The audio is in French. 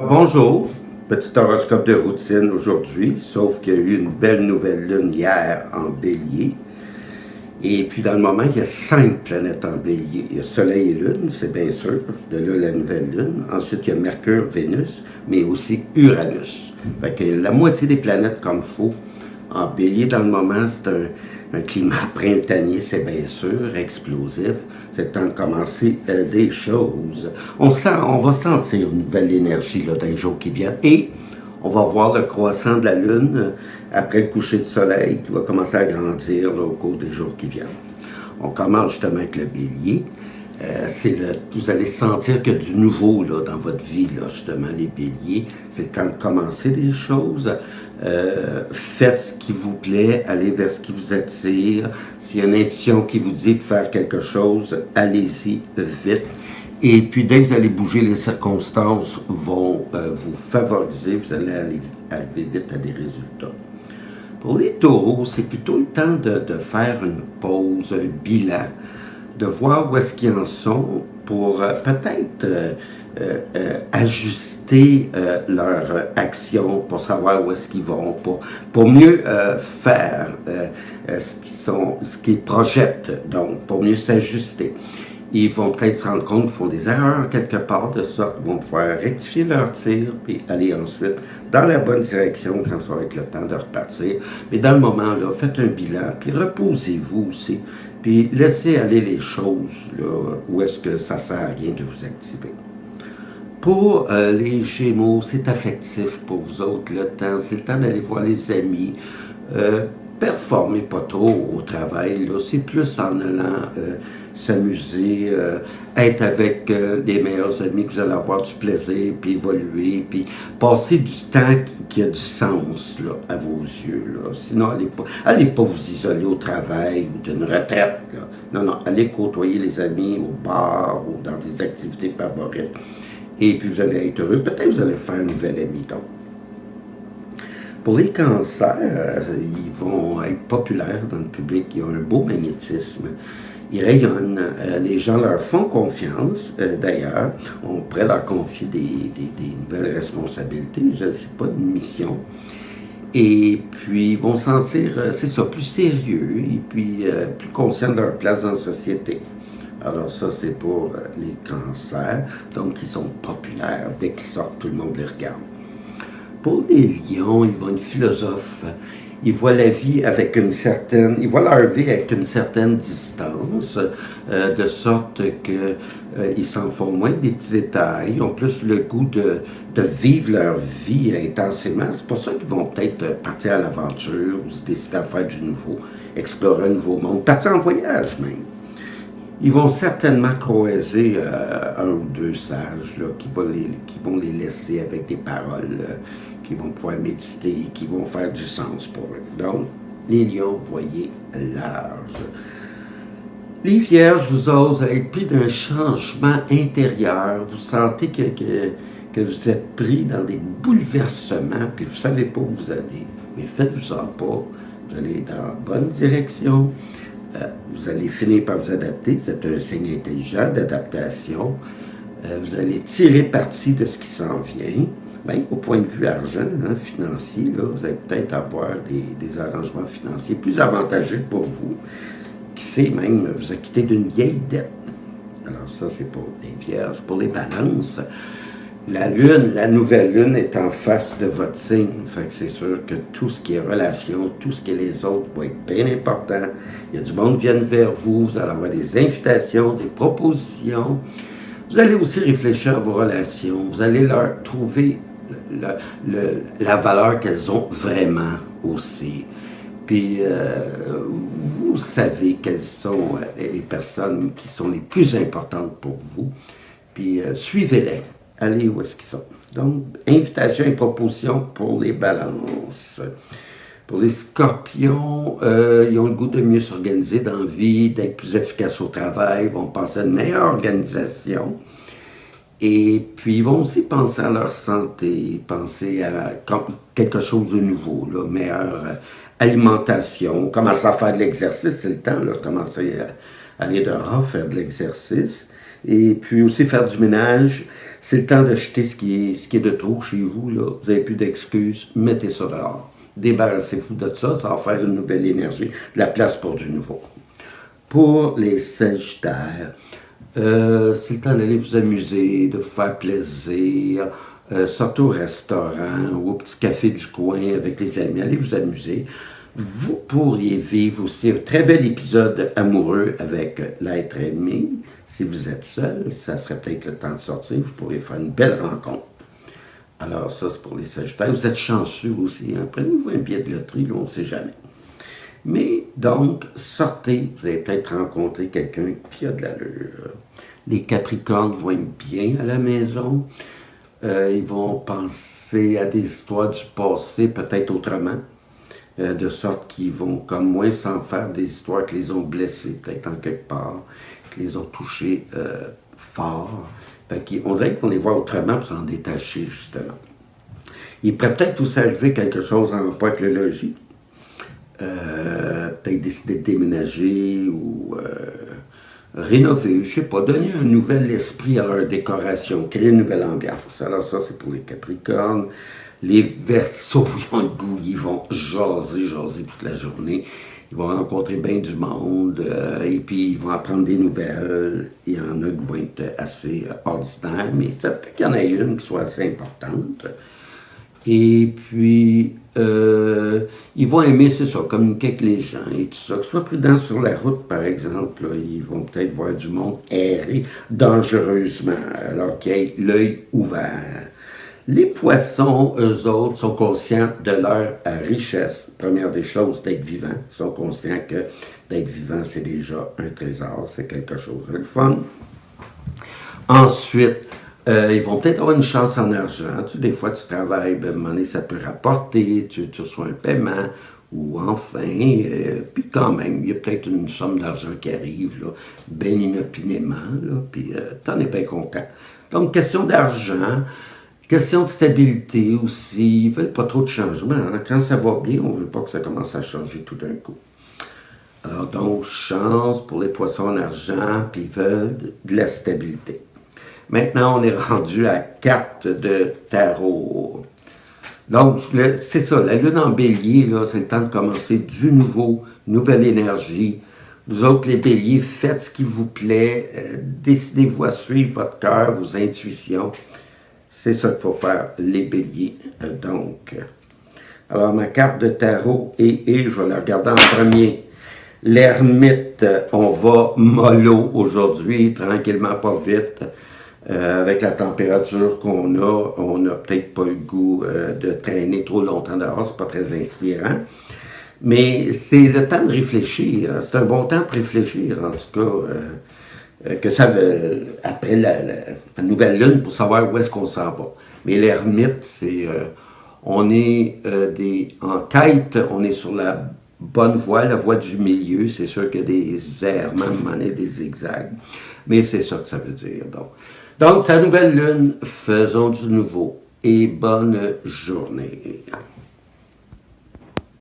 Bonjour, petit horoscope de routine aujourd'hui, sauf qu'il y a eu une belle nouvelle lune hier en bélier. Et puis dans le moment, il y a 5 planètes en bélier. Il y a Soleil et Lune, c'est bien sûr, de là la nouvelle lune. Ensuite, il y a Mercure, Vénus, mais aussi Uranus. Fait que la moitié des planètes comme faux. En bélier, dans le moment, c'est un climat printanier, c'est bien sûr, explosif. C'est le temps de commencer des choses. On va sentir une nouvelle énergie là, dans les jours qui viennent. Et on va voir le croissant de la Lune après le coucher du soleil qui va commencer à grandir là, au cours des jours qui viennent. On commence justement avec le bélier. Vous allez sentir qu'il y a du nouveau là, dans votre vie, là, justement, les béliers. C'est le temps de commencer des choses. Faites ce qui vous plaît, allez vers ce qui vous attire. S'il y a une intuition qui vous dit de faire quelque chose, allez-y vite. Et puis, dès que vous allez bouger, les circonstances vont vous favoriser. Vous allez arriver vite à des résultats. Pour les taureaux, c'est plutôt le temps de faire une pause, un bilan, de voir où est-ce qu'ils en sont pour peut-être ajuster leur action, pour savoir où est-ce qu'ils vont, pour mieux faire ce qu'ils projettent, donc pour mieux s'ajuster. Ils vont peut-être se rendre compte qu'ils font des erreurs quelque part, de sorte qu'ils vont pouvoir rectifier leur tir, puis aller ensuite dans la bonne direction quand ça va être le temps de repartir. Mais dans le moment, là, faites un bilan, puis reposez-vous aussi, puis laissez aller les choses là, où est-ce que ça ne sert à rien de vous activer. Pour les Gémeaux, c'est affectif pour vous autres, le temps, c'est le temps d'aller voir les amis. Performez pas trop au travail, là. C'est plus en allant s'amuser, être avec les meilleurs amis que vous allez avoir du plaisir, puis évoluer, puis passer du temps qui a du sens là, à vos yeux. Là. Sinon, allez pas vous isoler au travail ou d'une retraite. Là. Non, non, allez côtoyer les amis au bar ou dans des activités favorites. Et puis vous allez être heureux. Peut-être que vous allez faire un nouvel ami. Donc. Pour les cancers, ils vont être populaires dans le public. Ils ont un beau magnétisme. Ils rayonnent. Les gens leur font confiance. D'ailleurs, on pourrait leur confier des nouvelles responsabilités. Je ne sais pas, une mission. Et puis, ils vont se sentir, c'est ça, plus sérieux et puis plus conscients de leur place dans la société. Alors ça, c'est pour les cancers. Donc, ils sont populaires. Dès qu'ils sortent, tout le monde les regarde. Pour les lions, ils voient une philosophe. Ils voient la vie avec ils voient leur vie avec une certaine distance, de sorte qu'ils s'en font moins des petits détails. Ils ont plus le goût de vivre leur vie intensément. C'est pour ça qu'ils vont peut-être partir à l'aventure ou se décider à faire du nouveau, explorer un nouveau monde, partir en voyage même. Ils vont certainement croiser un ou deux sages là, qui vont les laisser avec des paroles qui vont pouvoir méditer, qui vont faire du sens pour eux. Donc, les lions, voyez large. Les vierges, vous osez être pris d'un changement intérieur. Vous sentez que vous êtes pris dans des bouleversements, puis vous ne savez pas où vous allez. Mais faites-vous-en pas. Vous allez dans la bonne direction. Vous allez finir par vous adapter. Vous êtes un signe intelligent d'adaptation. Vous allez tirer parti de ce qui s'en vient. Même au point de vue argent, financier, là, vous allez peut-être avoir des arrangements financiers plus avantageux pour vous. Qui sait même vous acquitter d'une vieille dette. Alors ça, c'est pour les vierges. Pour les balances, la lune, la nouvelle lune est en face de votre signe. Fait que c'est sûr que tout ce qui est relation, tout ce qui est les autres va être bien important. Il y a du monde qui vient vers vous. Vous allez avoir des invitations, des propositions. Vous allez aussi réfléchir à vos relations. Vous allez leur trouver la valeur qu'elles ont vraiment aussi. Puis, vous savez quelles sont les personnes qui sont les plus importantes pour vous. Puis, suivez-les. Allez où est-ce qu'ils sont. Donc, invitation et proposition pour les balances. Pour les scorpions, ils ont le goût de mieux s'organiser dans la vie, d'être plus efficaces au travail, vont penser à une meilleure organisation. Et puis, ils vont aussi penser à leur santé, penser à quelque chose de nouveau, là, meilleure alimentation, commencer à faire de l'exercice, c'est le temps, là, commencer à aller dehors, faire de l'exercice. Et puis aussi faire du ménage. C'est le temps d'acheter ce qui est de trop chez vous, là. Vous n'avez plus d'excuses, mettez ça dehors. Débarrassez-vous de ça, ça va faire une nouvelle énergie, de la place pour du nouveau. Pour les Sagittaires, c'est le temps d'aller vous amuser, de vous faire plaisir, sortez au restaurant ou au petit café du coin avec les amis, allez vous amuser. Vous pourriez vivre aussi un très bel épisode amoureux avec l'être aimé. Si vous êtes seul, ça serait peut-être le temps de sortir, vous pourriez faire une belle rencontre. Alors ça, c'est pour les Sagittaires. Vous êtes chanceux aussi, hein? Prenez-vous un billet de loterie, là, on ne sait jamais. Mais donc, sortez, vous allez peut-être rencontrer quelqu'un qui a de l'allure. Les Capricornes vont être bien à la maison. Ils vont penser à des histoires du passé, peut-être autrement, de sorte qu'ils vont comme moins s'en faire des histoires qui les ont blessés, peut-être en quelque part, qui les ont touchés fort. On dirait qu'on les voit autrement pour s'en détacher, justement. Il pourrait peut-être aussi arriver quelque chose en rapport avec le logis. Peut-être décider de déménager ou rénover, je sais pas, donner un nouvel esprit à leur décoration, créer une nouvelle ambiance. Alors ça, c'est pour les Capricornes. Les Verseaux, ils ont le goût, ils vont jaser toute la journée. Ils vont rencontrer bien du monde et puis ils vont apprendre des nouvelles. Il y en a qui vont être assez ordinaires, mais ça peut qu'il y en ait une qui soit assez importante. Et puis, ils vont aimer, c'est ça, communiquer avec les gens et tout ça. Que soient prudents sur la route, par exemple. Là, ils vont peut-être voir du monde errer dangereusement, alors qu'ils aient l'œil ouvert. Les poissons, eux autres, sont conscients de leur richesse. Première des choses, d'être vivant. Ils sont conscients que d'être vivant, c'est déjà un trésor, c'est quelque chose de fun. Ensuite, ils vont peut-être avoir une chance en argent. Des fois, tu travailles, ben, à un moment donné, ça peut rapporter, tu reçois un paiement, ou enfin, puis quand même, il y a peut-être une somme d'argent qui arrive, là, bien inopinément, là, puis t'en es bien content. Donc, question d'argent, question de stabilité aussi, ils ne veulent pas trop de changement. Hein. Quand ça va bien, on ne veut pas que ça commence à changer tout d'un coup. Alors donc, chance pour les poissons en argent, puis ils veulent de la stabilité. Maintenant, on est rendu à carte de tarot. Donc, c'est ça, la lune en bélier, là, c'est le temps de commencer du nouveau, nouvelle énergie. Vous autres, les béliers, faites ce qui vous plaît, décidez-vous à suivre votre cœur, vos intuitions. C'est ça qu'il faut faire, les béliers. Alors, ma carte de tarot, et je vais la regarder en premier. L'ermite, on va mollo aujourd'hui, tranquillement, pas vite. Avec la température qu'on a, on n'a peut-être pas le goût de traîner trop longtemps dehors, c'est pas très inspirant. Mais c'est le temps de réfléchir, c'est un bon temps pour réfléchir, en tout cas, que ça après la nouvelle lune pour savoir où est-ce qu'on s'en va. Mais l'ermite, c'est, on est en quête, on est sur la bonne voie, la voie du milieu, c'est sûr qu'il y a des errements, des zigzags, mais c'est ça que ça veut dire. Donc, sa nouvelle lune, faisons du nouveau et bonne journée.